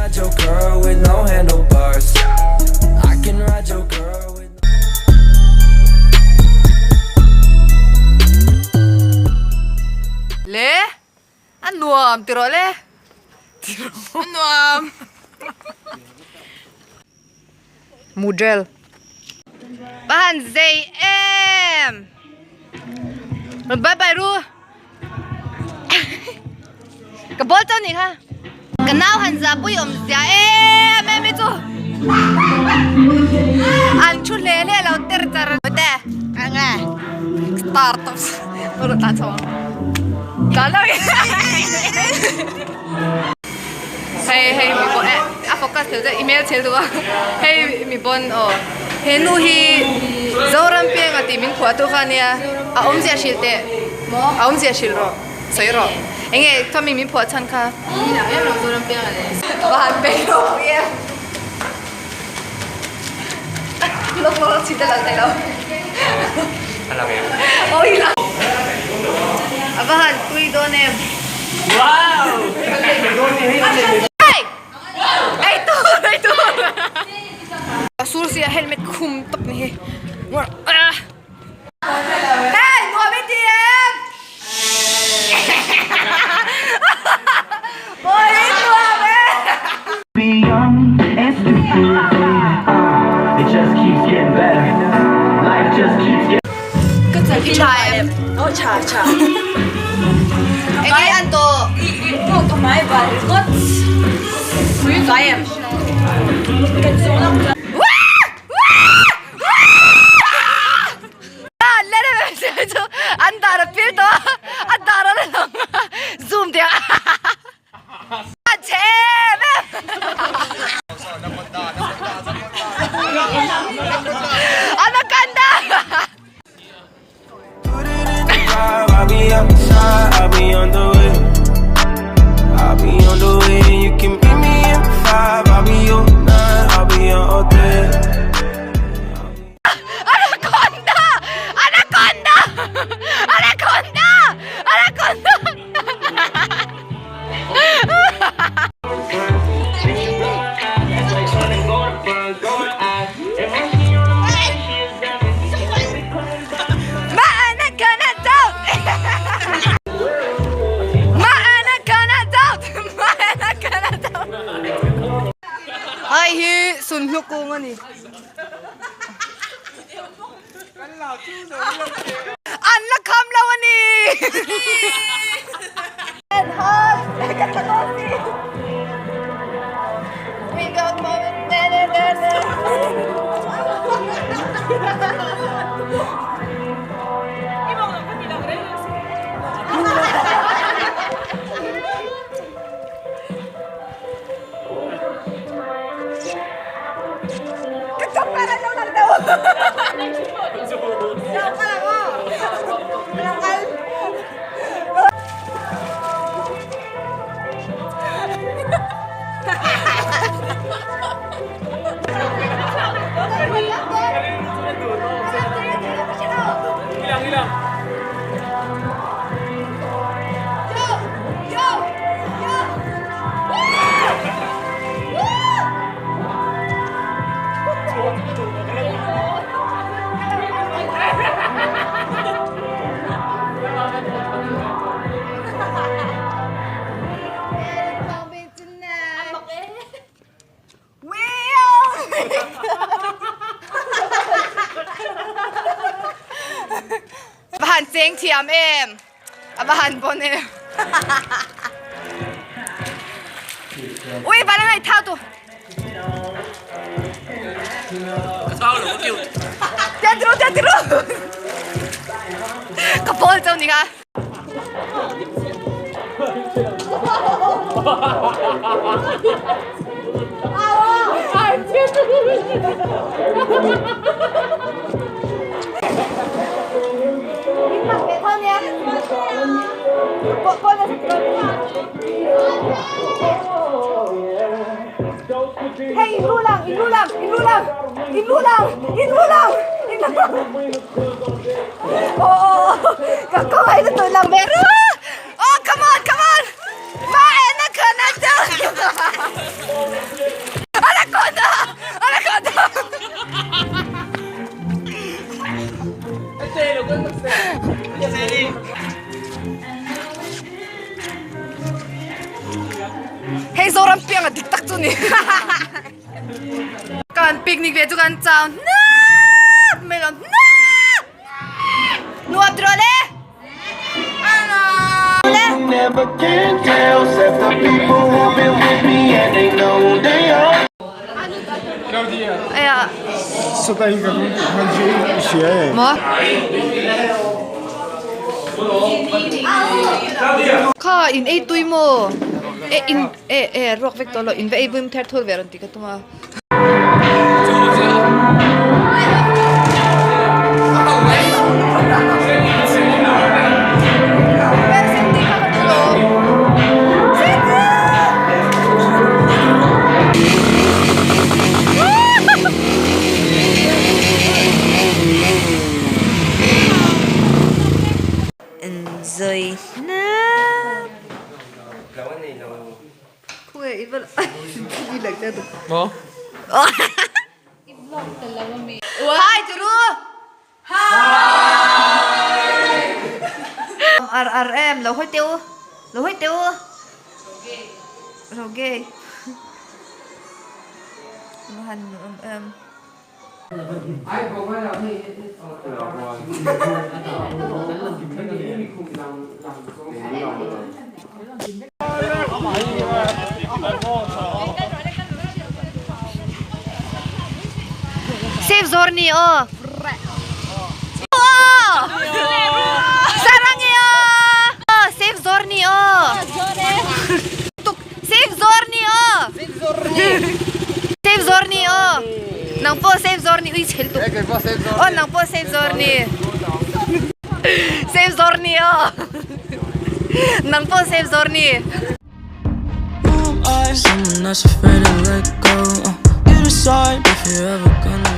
ride your girl with no handlebars. I can ride your girl with Le? Anuam, tiro le? Anuam. Mudel. Bahan ZM. Bye bye ru. Kabol tao ni ha. Kanaw hanza puy zia me tu. Ang chulele la ter tar. Te. Ang startups. Uro ta chawa. Kalau hey mi bon focus theo email chel tu hey mi bon he nu hi zoram pe nga ti min khwa tu khania a sia shilte a sia shil ro soi ro enge to mi phwa chan kha ni la em ro zoram pe nga le ban pe ro ye lo chi de la tai lo ala me oi la abahan tui donem wow hey tu asul sia helmet khum tap ni he hey no BTM boy tu ave be young and stupid. It just keeps getting better. Life just keeps getting. cái chai Oh, cha. cái anh to Ito, kamay ba? What? Kaya. Andara pilto andara lang zoom dia cheme anaconda I'll be outside, I'll be on the way. I'll be on the way, you can meet me at 5. I'll be on 9, I'll be on all day. anaconda Ai hi sun hyo ko ngani an la kham lawani and hot katanosi we got moment Bahan sing thiam em bahan bon em ui bạn ơi thao tu teatro kapol châu ni ka Hey, inulang. Oh, kakaway na to lang, pero oh, come on! Maena ka na dyan! Hey zoran piang tiktak tu ni. Kan picnic ve tu kan chao. Na! Megan. Na! Nuap drole. Ana. Never can tell, except the people who've been with me and they know they are. Aya. Satahinga kung siya eh. Mo? Ka in ei tui mo. Rock vector lo in ve ei bum ter thol veron tika tuma. Enjoy na. Kuya, iba ilag na to. Mo? Hi, Turu! Hi! RRM, lâu hối tiêu. Lâu hối tiêu. Roge. Mahan Save Zorni oh. 사랑해요. Save Zorni oh. Save Zorni oh. Save Zorni oh. Nang po save Zorni uy chel to. Oh nang po save Zorni. Save Zorni oh. Nang po save Zorni. Someone that's afraid to let go. You decide if you're ever gonna